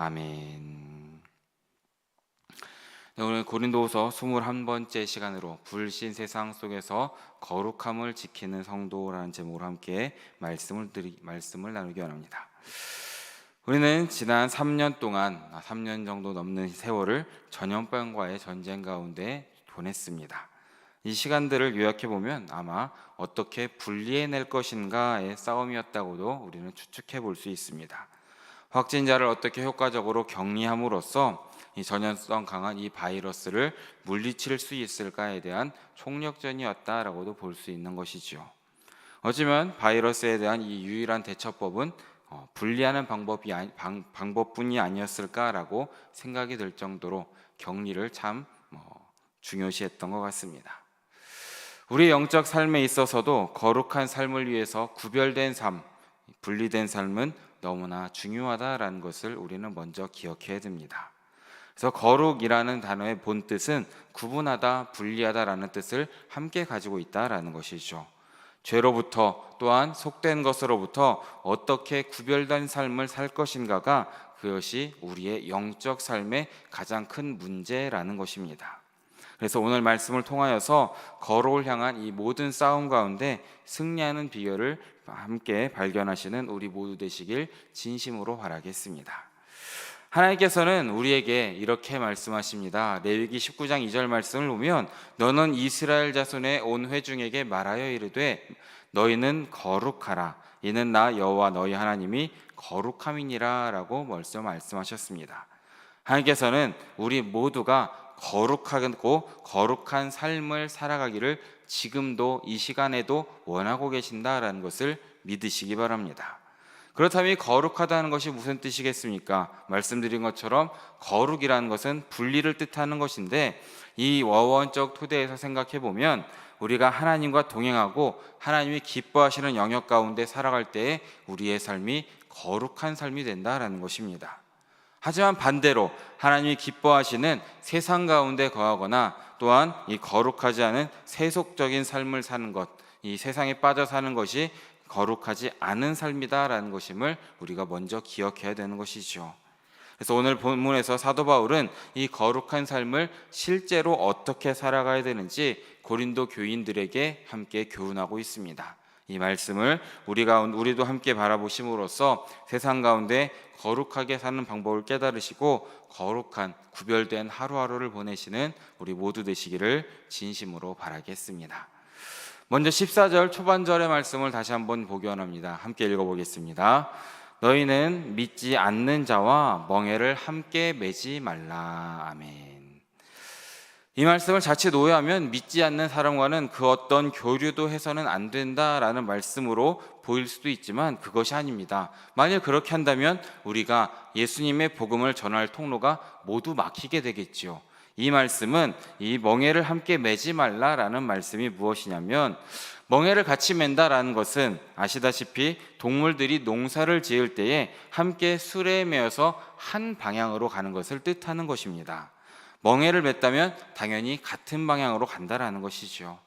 아멘. 네, 오늘 고린도후서 21번째 시간으로 불신 세상 속에서 거룩함을 지키는 성도라는 제목으로 함께 말씀을 나누기 원합니다. 우리는 지난 3년 동안 3년 정도 넘는 세월을 전염병과의 전쟁 가운데 보냈습니다. 이 시간들을 요약해 보면 아마 어떻게 분리해낼 것인가의 싸움이었다고도 우리는 추측해 볼 수 있습니다. 확진자를 어떻게 효과적으로 격리함으로써 이 전염성 강한 이 바이러스를 물리칠 수 있을까에 대한 총력전이었다라고도 볼 수 있는 것이죠. 어쩌면 바이러스에 대한 이 유일한 대처법은 분리하는 방법뿐이 아니었을까라고 생각이 들 정도로 격리를 참 중요시했던 것 같습니다. 우리 영적 삶에 있어서도 거룩한 삶을 위해서 구별된 삶, 분리된 삶은 너무나 중요하다라는 것을 우리는 먼저 기억해야 됩니다. 그래서 거룩이라는 단어의 본뜻은 구분하다, 분리하다라는 뜻을 함께 가지고 있다라는 것이죠. 죄로부터 또한 속된 것으로부터 어떻게 구별된 삶을 살 것인가가 그것이 우리의 영적 삶의 가장 큰 문제라는 것입니다. 그래서 오늘 말씀을 통하여서 거룩을 향한 이 모든 싸움 가운데 승리하는 비결을 함께 발견하시는 우리 모두 되시길 진심으로 바라겠습니다. 하나님께서는 우리에게 이렇게 말씀하십니다. 레위기 19장 2절 말씀을 보면 너는 이스라엘 자손의 온 회중에게 말하여 이르되 너희는 거룩하라. 이는 나 여호와 너희 하나님이 거룩함이니라 라고 말씀하셨습니다. 하나님께서는 우리 모두가 거룩하고 거룩한 삶을 살아가기를 지금도 이 시간에도 원하고 계신다라는 것을 믿으시기 바랍니다. 그렇다면 거룩하다는 것이 무슨 뜻이겠습니까? 말씀드린 것처럼 거룩이라는 것은 분리를 뜻하는 것인데 이 원어적 토대에서 생각해 보면 우리가 하나님과 동행하고 하나님이 기뻐하시는 영역 가운데 살아갈 때에 우리의 삶이 거룩한 삶이 된다라는 것입니다. 하지만 반대로 하나님이 기뻐하시는 세상 가운데 거하거나 또한 이 거룩하지 않은 세속적인 삶을 사는 것, 이 세상에 빠져 사는 것이 거룩하지 않은 삶이다라는 것임을 우리가 먼저 기억해야 되는 것이죠. 그래서 오늘 본문에서 사도 바울은 이 거룩한 삶을 실제로 어떻게 살아가야 되는지 고린도 교인들에게 함께 교훈하고 있습니다. 이 말씀을 우리도 함께 바라보심으로써 세상 가운데 거룩하게 사는 방법을 깨달으시고 거룩한 구별된 하루하루를 보내시는 우리 모두 되시기를 진심으로 바라겠습니다. 먼저 14절 초반절의 말씀을 다시 한번 보기 원합니다. 함께 읽어보겠습니다. 너희는 믿지 않는 자와 멍에를 함께 매지 말라. 아멘. 이 말씀을 자칫 오해하면 믿지 않는 사람과는 그 어떤 교류도 해서는 안 된다라는 말씀으로 보일 수도 있지만 그것이 아닙니다. 만일 그렇게 한다면 우리가 예수님의 복음을 전할 통로가 모두 막히게 되겠지요. 이 말씀은 이 멍에를 함께 매지 말라라는 말씀이 무엇이냐면 멍에를 같이 맨다라는 것은 아시다시피 동물들이 농사를 지을 때에 함께 수레에 매어서 한 방향으로 가는 것을 뜻하는 것입니다. 멍에를 맸다면 당연히 같은 방향으로 간다라는 것이죠.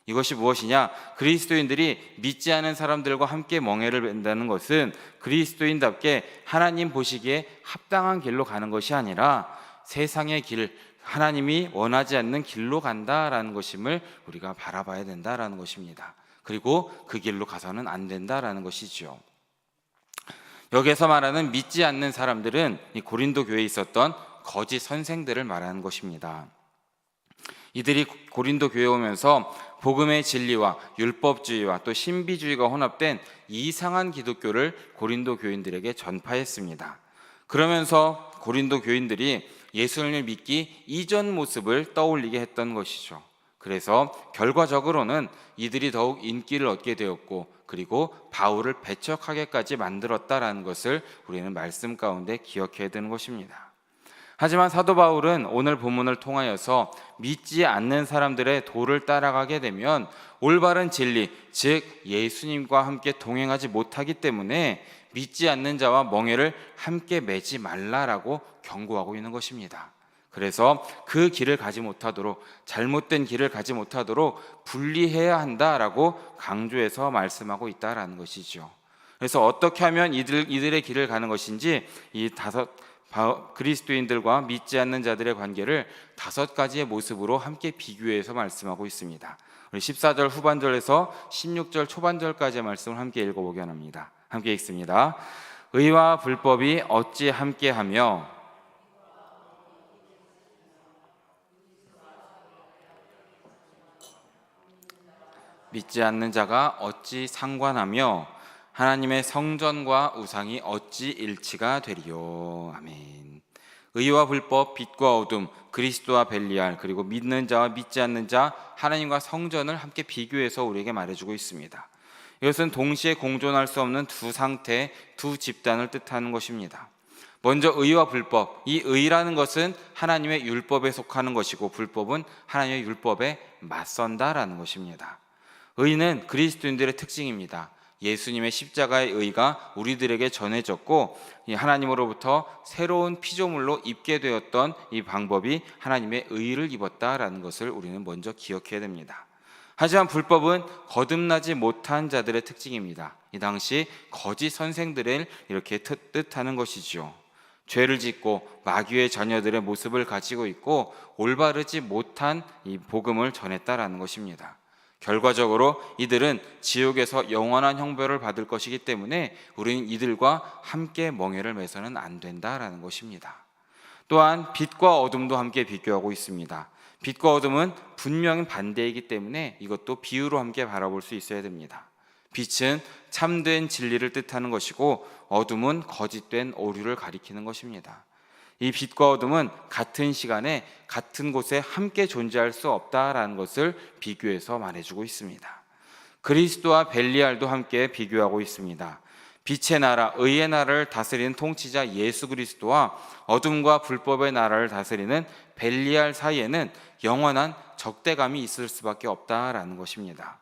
이것이 무엇이냐? 그리스도인들이 믿지 않은 사람들과 함께 멍에를 맨다는 것은 그리스도인답게 하나님 보시기에 합당한 길로 가는 것이 아니라 세상의 길, 하나님이 원하지 않는 길로 간다라는 것임을 우리가 바라봐야 된다라는 것입니다. 그리고 그 길로 가서는 안 된다라는 것이죠. 여기서 말하는 믿지 않는 사람들은 이 고린도 교회에 있었던 거짓 선생들을 말하는 것입니다. 이들이 고린도 교회에 오면서 복음의 진리와 율법주의와 또 신비주의가 혼합된 이상한 기독교를 고린도 교인들에게 전파했습니다. 그러면서 고린도 교인들이 예수님을 믿기 이전 모습을 떠올리게 했던 것이죠. 그래서 결과적으로는 이들이 더욱 인기를 얻게 되었고 그리고 바울을 배척하게까지 만들었다라는 것을 우리는 말씀 가운데 기억해야 되는 것입니다. 하지만 사도 바울은 오늘 본문을 통하여서 믿지 않는 사람들의 도를 따라가게 되면 올바른 진리, 즉 예수님과 함께 동행하지 못하기 때문에 믿지 않는 자와 멍에를 함께 매지 말라라고 경고하고 있는 것입니다. 그래서 그 길을 가지 못하도록, 잘못된 길을 가지 못하도록 분리해야 한다라고 강조해서 말씀하고 있다라는 것이죠. 그래서 어떻게 하면 이들의 길을 가는 것인지 이 그리스도인들과 믿지 않는 자들의 관계를 5가지의 모습으로 함께 비교해서 말씀하고 있습니다. 우리 14절 후반절에서 16절 초반절까지의 말씀을 함께 읽어보기 원합니다. 함께 읽습니다. 의와 불법이 어찌 함께하며 믿지 않는 자가 어찌 상관하며 하나님의 성전과 우상이 어찌 일치가 되리요. 아멘. 의와 불법, 빛과 어둠, 그리스도와 벨리알, 그리고 믿는 자와 믿지 않는 자, 하나님과 성전을 함께 비교해서 우리에게 말해주고 있습니다. 이것은 동시에 공존할 수 없는 두 상태, 두 집단을 뜻하는 것입니다. 먼저 의와 불법, 이 의라는 것은 하나님의 율법에 속하는 것이고 불법은 하나님의 율법에 맞선다라는 것입니다. 의는 그리스도인들의 특징입니다. 예수님의 십자가의 의가 우리들에게 전해졌고 하나님으로부터 새로운 피조물로 입게 되었던 이 방법이 하나님의 의를 입었다라는 것을 우리는 먼저 기억해야 됩니다. 하지만 불법은 거듭나지 못한 자들의 특징입니다. 이 당시 거짓 선생들을 이렇게 뜻하는 것이죠. 죄를 짓고 마귀의 자녀들의 모습을 가지고 있고 올바르지 못한 이 복음을 전했다라는 것입니다. 결과적으로 이들은 지옥에서 영원한 형벌을 받을 것이기 때문에 우리는 이들과 함께 멍에를 매서는 안 된다라는 것입니다. 또한 빛과 어둠도 함께 비교하고 있습니다. 빛과 어둠은 분명히 반대이기 때문에 이것도 비유로 함께 바라볼 수 있어야 됩니다. 빛은 참된 진리를 뜻하는 것이고 어둠은 거짓된 오류를 가리키는 것입니다. 이 빛과 어둠은 같은 시간에 같은 곳에 함께 존재할 수 없다라는 것을 비교해서 말해주고 있습니다. 그리스도와 벨리알도 함께 비교하고 있습니다. 빛의 나라, 의의 나라를 다스리는 통치자 예수 그리스도와 어둠과 불법의 나라를 다스리는 벨리알 사이에는 영원한 적대감이 있을 수밖에 없다라는 것입니다.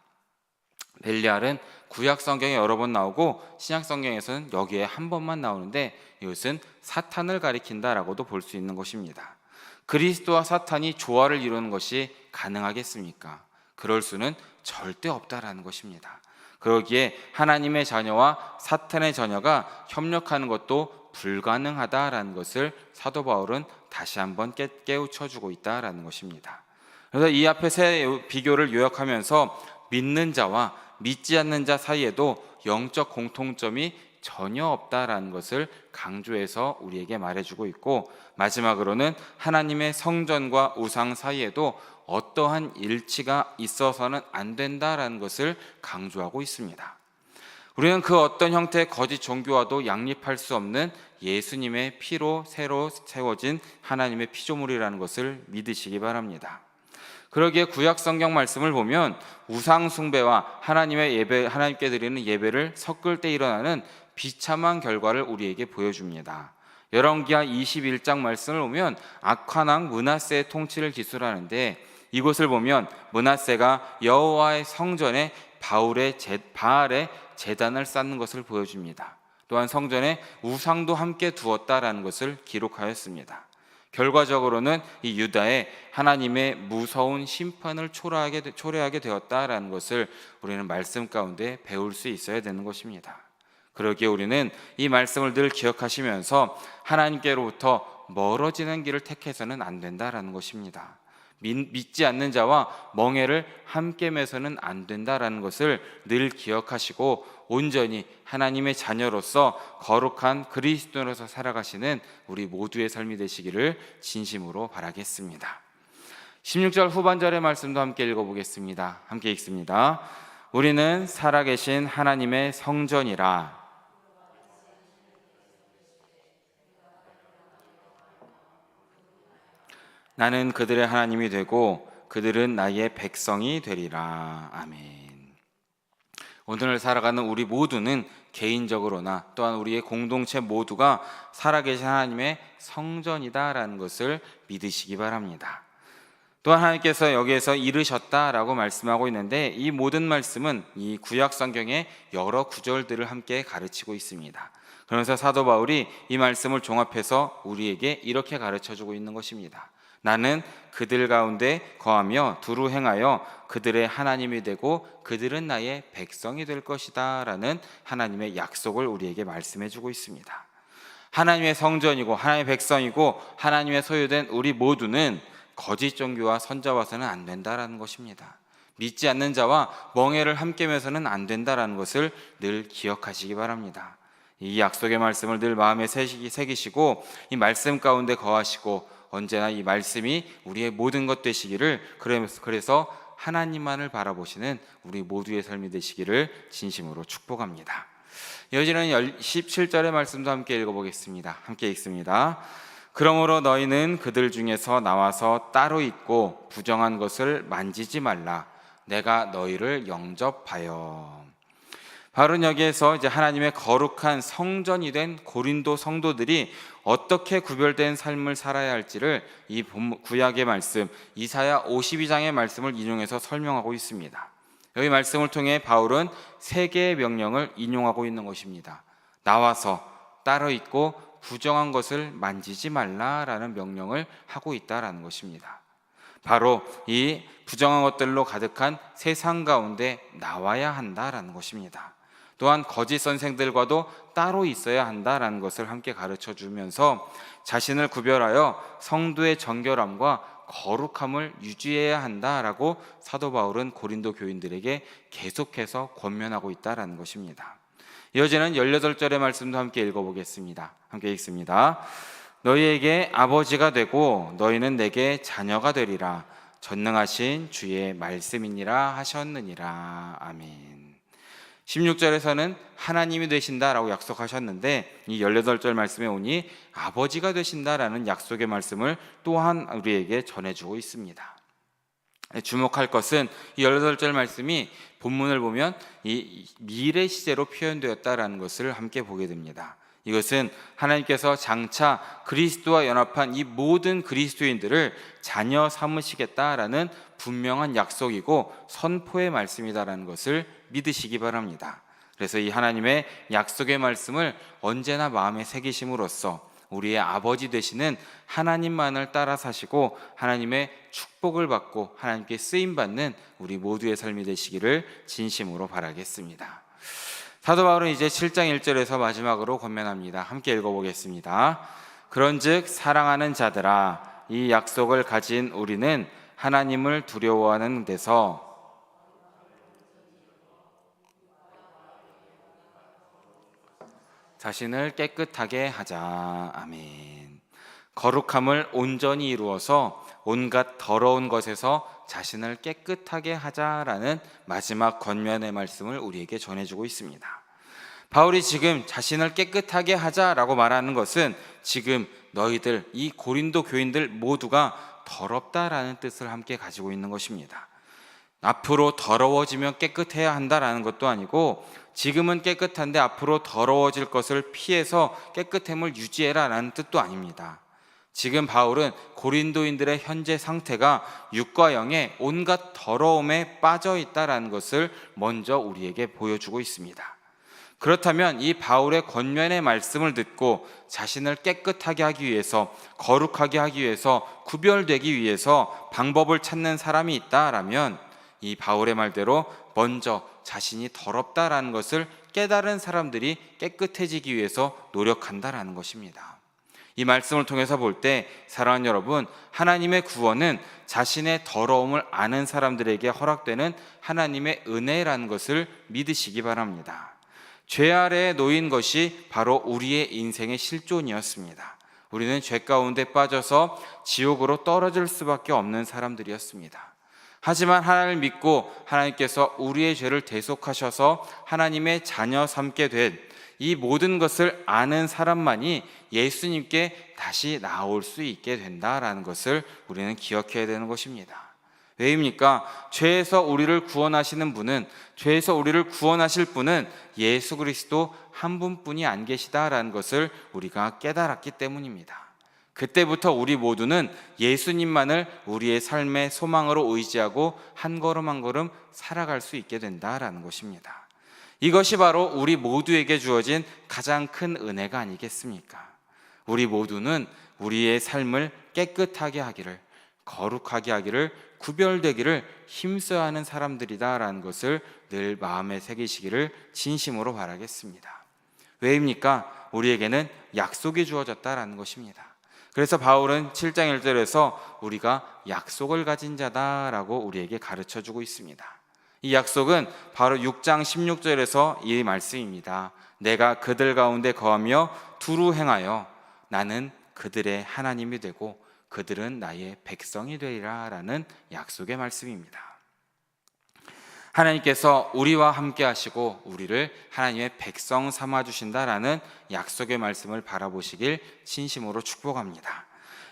벨리알은 구약 성경에 여러 번 나오고 신약 성경에서는 여기에 한 번만 나오는데 이것은 사탄을 가리킨다라고도 볼 수 있는 것입니다. 그리스도와 사탄이 조화를 이루는 것이 가능하겠습니까? 그럴 수는 절대 없다라는 것입니다. 그러기에 하나님의 자녀와 사탄의 자녀가 협력하는 것도 불가능하다라는 것을 사도 바울은 다시 한번 깨우쳐주고 있다라는 것입니다. 그래서 이 앞에 세 비교를 요약하면서 믿는 자와 믿지 않는 자 사이에도 영적 공통점이 전혀 없다라는 것을 강조해서 우리에게 말해주고 있고 마지막으로는 하나님의 성전과 우상 사이에도 어떠한 일치가 있어서는 안 된다라는 것을 강조하고 있습니다. 우리는 그 어떤 형태의 거짓 종교와도 양립할 수 없는 예수님의 피로 새로 세워진 하나님의 피조물이라는 것을 믿으시기 바랍니다. 그러기에 구약 성경 말씀을 보면 우상 숭배와 하나님께 드리는 예배를 섞을 때 일어나는 비참한 결과를 우리에게 보여줍니다. 열왕기하 21장 말씀을 보면 악한 왕 므낫세의 통치를 기술하는데 이곳을 보면 므낫세가 여호와의 성전에 바알의 제단을 쌓는 것을 보여줍니다. 또한 성전에 우상도 함께 두었다라는 것을 기록하였습니다. 결과적으로는 이 유다에 하나님의 무서운 심판을 초래하게 되었다라는 것을 우리는 말씀 가운데 배울 수 있어야 되는 것입니다. 그러기에 우리는 이 말씀을 늘 기억하시면서 하나님께로부터 멀어지는 길을 택해서는 안 된다라는 것입니다. 믿지 않는 자와 멍에를 함께 매서는 안 된다라는 것을 늘 기억하시고 온전히 하나님의 자녀로서 거룩한 그리스도로서 살아가시는 우리 모두의 삶이 되시기를 진심으로 바라겠습니다. 16절 후반절의 말씀도 함께 읽어보겠습니다. 함께 읽습니다. 우리는 살아계신 하나님의 성전이라. 나는 그들의 하나님이 되고 그들은 나의 백성이 되리라. 아멘. 오늘 살아가는 우리 모두는 개인적으로나 또한 우리의 공동체 모두가 살아계신 하나님의 성전이다라는 것을 믿으시기 바랍니다. 또한 하나님께서 여기에서 이르셨다라고 말씀하고 있는데 이 모든 말씀은 이 구약 성경의 여러 구절들을 함께 가르치고 있습니다. 그러면서 사도 바울이 이 말씀을 종합해서 우리에게 이렇게 가르쳐주고 있는 것입니다. 나는 그들 가운데 거하며 두루 행하여 그들의 하나님이 되고 그들은 나의 백성이 될 것이다 라는 하나님의 약속을 우리에게 말씀해 주고 있습니다. 하나님의 성전이고 하나님의 백성이고 하나님의 소유된 우리 모두는 거짓 종교와 선자와서는 안 된다라는 것입니다. 믿지 않는 자와 멍해를 함께 매서는 안 된다라는 것을 늘 기억하시기 바랍니다. 이 약속의 말씀을 늘 마음에 새기시고 이 말씀 가운데 거하시고 언제나 이 말씀이 우리의 모든 것 되시기를, 그래서 하나님만을 바라보시는 우리 모두의 삶이 되시기를 진심으로 축복합니다. 이어지는 17절의 말씀도 함께 읽어보겠습니다. 함께 읽습니다. 그러므로 너희는 그들 중에서 나와서 따로 있고 부정한 것을 만지지 말라. 내가 너희를 영접하여. 바로 여기에서 이제 하나님의 거룩한 성전이 된 고린도 성도들이 어떻게 구별된 삶을 살아야 할지를 이 구약의 말씀 이사야 52장의 말씀을 인용해서 설명하고 있습니다. 여기 말씀을 통해 바울은 세 개의 명령을 인용하고 있는 것입니다. 나와서 따로 있고 부정한 것을 만지지 말라라는 명령을 하고 있다라는 것입니다. 바로 이 부정한 것들로 가득한 세상 가운데 나와야 한다라는 것입니다. 또한 거짓 선생들과도 따로 있어야 한다라는 것을 함께 가르쳐 주면서 자신을 구별하여 성도의 정결함과 거룩함을 유지해야 한다라고 사도 바울은 고린도 교인들에게 계속해서 권면하고 있다라는 것입니다. 이어지는 18절의 말씀도 함께 읽어보겠습니다. 함께 읽습니다. 너희에게 아버지가 되고 너희는 내게 자녀가 되리라. 전능하신 주의 말씀이니라 하셨느니라. 아멘. 16절에서는 하나님이 되신다라고 약속하셨는데 이 18절 말씀에 오니 아버지가 되신다라는 약속의 말씀을 또한 우리에게 전해주고 있습니다. 주목할 것은 이 18절 말씀이 본문을 보면 이 미래 시제로 표현되었다라는 것을 함께 보게 됩니다. 이것은 하나님께서 장차 그리스도와 연합한 이 모든 그리스도인들을 자녀 삼으시겠다라는 분명한 약속이고 선포의 말씀이다라는 것을 믿으시기 바랍니다. 그래서 이 하나님의 약속의 말씀을 언제나 마음에 새기심으로써 우리의 아버지 되시는 하나님만을 따라 사시고 하나님의 축복을 받고 하나님께 쓰임받는 우리 모두의 삶이 되시기를 진심으로 바라겠습니다. 사도 바울은 이제 7장 1절에서 마지막으로 권면합니다. 함께 읽어보겠습니다. 그런즉 사랑하는 자들아, 이 약속을 가진 우리는 하나님을 두려워하는 데서 자신을 깨끗하게 하자. 아멘. 거룩함을 온전히 이루어서 온갖 더러운 것에서 자신을 깨끗하게 하자라는 마지막 권면의 말씀을 우리에게 전해주고 있습니다. 바울이 지금 자신을 깨끗하게 하자라고 말하는 것은 지금 너희들 이 고린도 교인들 모두가 더럽다라는 뜻을 함께 가지고 있는 것입니다. 앞으로 더러워지면 깨끗해야 한다라는 것도 아니고 지금은 깨끗한데 앞으로 더러워질 것을 피해서 깨끗함을 유지해라라는 뜻도 아닙니다. 지금 바울은 고린도인들의 현재 상태가 육과 영의 온갖 더러움에 빠져 있다라는 것을 먼저 우리에게 보여주고 있습니다. 그렇다면 이 바울의 권면의 말씀을 듣고 자신을 깨끗하게 하기 위해서, 거룩하게 하기 위해서, 구별되기 위해서 방법을 찾는 사람이 있다라면 이 바울의 말대로 먼저 자신이 더럽다라는 것을 깨달은 사람들이 깨끗해지기 위해서 노력한다라는 것입니다. 이 말씀을 통해서 볼 때 사랑하는 여러분, 하나님의 구원은 자신의 더러움을 아는 사람들에게 허락되는 하나님의 은혜라는 것을 믿으시기 바랍니다. 죄 아래에 놓인 것이 바로 우리의 인생의 실존이었습니다. 우리는 죄 가운데 빠져서 지옥으로 떨어질 수밖에 없는 사람들이었습니다. 하지만 하나님을 믿고 하나님께서 우리의 죄를 대속하셔서 하나님의 자녀 삼게 된 이 모든 것을 아는 사람만이 예수님께 다시 나올 수 있게 된다라는 것을 우리는 기억해야 되는 것입니다. 왜입니까? 죄에서 우리를 구원하시는 분은, 죄에서 우리를 구원하실 분은 예수 그리스도 한 분뿐이 안 계시다라는 것을 우리가 깨달았기 때문입니다. 그때부터 우리 모두는 예수님만을 우리의 삶의 소망으로 의지하고 한 걸음 한 걸음 살아갈 수 있게 된다라는 것입니다. 이것이 바로 우리 모두에게 주어진 가장 큰 은혜가 아니겠습니까? 우리 모두는 우리의 삶을 깨끗하게 하기를, 거룩하게 하기를, 구별되기를 힘써야 하는 사람들이다라는 것을 늘 마음에 새기시기를 진심으로 바라겠습니다. 왜입니까? 우리에게는 약속이 주어졌다라는 것입니다. 그래서 바울은 7장 1절에서 우리가 약속을 가진 자다라고 우리에게 가르쳐주고 있습니다. 이 약속은 바로 6장 16절에서 이 말씀입니다. 내가 그들 가운데 거하며 두루 행하여 나는 그들의 하나님이 되고 그들은 나의 백성이 되리라 라는 약속의 말씀입니다. 하나님께서 우리와 함께 하시고 우리를 하나님의 백성 삼아주신다라는 약속의 말씀을 바라보시길 진심으로 축복합니다.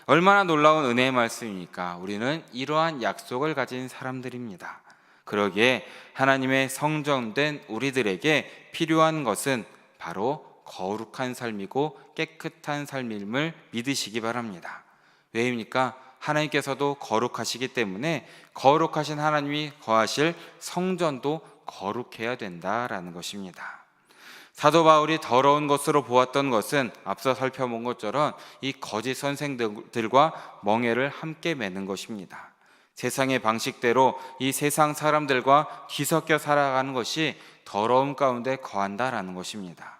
얼마나 놀라운 은혜의 말씀입니까? 우리는 이러한 약속을 가진 사람들입니다. 그러기에 하나님의 성전된 우리들에게 필요한 것은 바로 거룩한 삶이고 깨끗한 삶임을 믿으시기 바랍니다. 왜입니까? 하나님께서도 거룩하시기 때문에 거룩하신 하나님이 거하실 성전도 거룩해야 된다라는 것입니다. 사도 바울이 더러운 것으로 보았던 것은 앞서 살펴본 것처럼 이 거짓 선생들과 멍에를 함께 매는 것입니다. 세상의 방식대로 이 세상 사람들과 뒤섞여 살아가는 것이 더러움 가운데 거한다라는 것입니다.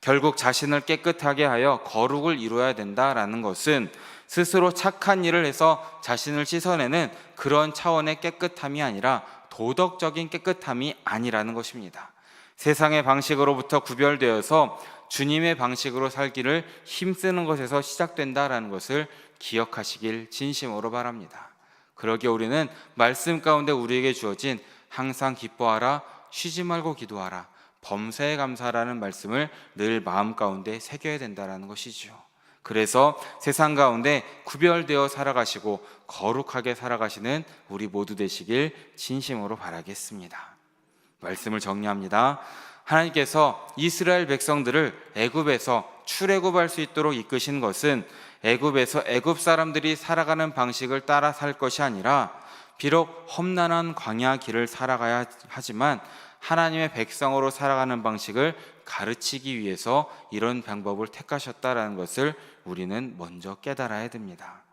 결국 자신을 깨끗하게 하여 거룩을 이루어야 된다라는 것은 스스로 착한 일을 해서 자신을 씻어내는 그런 차원의 깨끗함이 아니라 도덕적인 깨끗함이 아니라는 것입니다. 세상의 방식으로부터 구별되어서 주님의 방식으로 살기를 힘쓰는 것에서 시작된다라는 것을 기억하시길 진심으로 바랍니다. 그러기에 우리는 말씀 가운데 우리에게 주어진 항상 기뻐하라, 쉬지 말고 기도하라, 범사에 감사라는 말씀을 늘 마음 가운데 새겨야 된다는 것이죠. 그래서 세상 가운데 구별되어 살아가시고 거룩하게 살아가시는 우리 모두 되시길 진심으로 바라겠습니다. 말씀을 정리합니다. 하나님께서 이스라엘 백성들을 애굽에서 출애굽할 수 있도록 이끄신 것은 애굽에서 애굽 사람들이 살아가는 방식을 따라 살 것이 아니라 비록 험난한 광야 길을 살아가야 하지만 하나님의 백성으로 살아가는 방식을 가르치기 위해서 이런 방법을 택하셨다라는 것을 우리는 먼저 깨달아야 됩니다.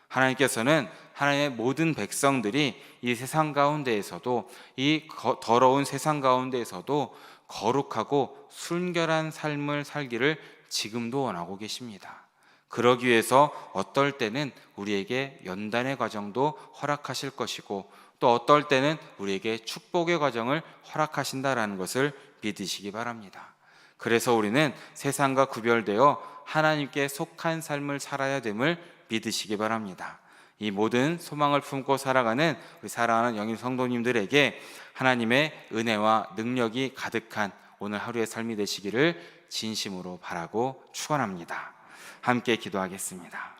하나님께서는 하나님의 모든 백성들이 이 세상 가운데에서도 이 더러운 세상 가운데에서도 거룩하고 순결한 삶을 살기를 지금도 원하고 계십니다. 그러기 위해서 어떨 때는 우리에게 연단의 과정도 허락하실 것이고 또 어떨 때는 우리에게 축복의 과정을 허락하신다라는 것을 믿으시기 바랍니다. 그래서 우리는 세상과 구별되어 하나님께 속한 삶을 살아야 됨을 믿으시기 바랍니다. 이 모든 소망을 품고 살아가는 우리 사랑하는 영인 성도님들에게 하나님의 은혜와 능력이 가득한 오늘 하루의 삶이 되시기를 진심으로 바라고 축원합니다. 함께 기도하겠습니다.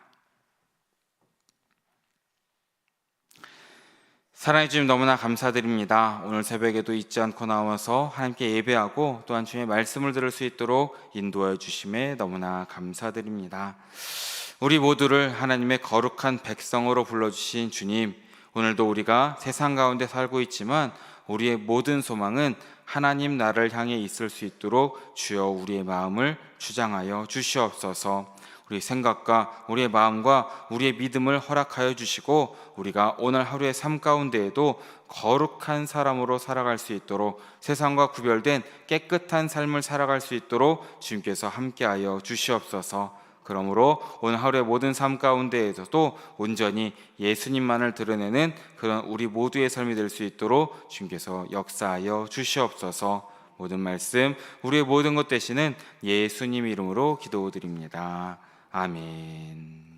사랑해 주님 너무나 감사드립니다. 오늘 새벽에도 잊지 않고 나와서 하나님께 예배하고 또한 주님의 말씀을 들을 수 있도록 인도하여 주심에 너무나 감사드립니다. 우리 모두를 하나님의 거룩한 백성으로 불러주신 주님, 오늘도 우리가 세상 가운데 살고 있지만 우리의 모든 소망은 하나님 나라를 향해 있을 수 있도록 주여 우리의 마음을 주장하여 주시옵소서. 우리 생각과 우리의 마음과 우리의 믿음을 허락하여 주시고 우리가 오늘 하루의 삶 가운데에도 거룩한 사람으로 살아갈 수 있도록 세상과 구별된 깨끗한 삶을 살아갈 수 있도록 주님께서 함께하여 주시옵소서. 그러므로 오늘 하루의 모든 삶 가운데에서도 온전히 예수님만을 드러내는 그런 우리 모두의 삶이 될 수 있도록 주님께서 역사하여 주시옵소서. 모든 말씀 우리의 모든 것 되시는 예수님 이름으로 기도드립니다. 아멘.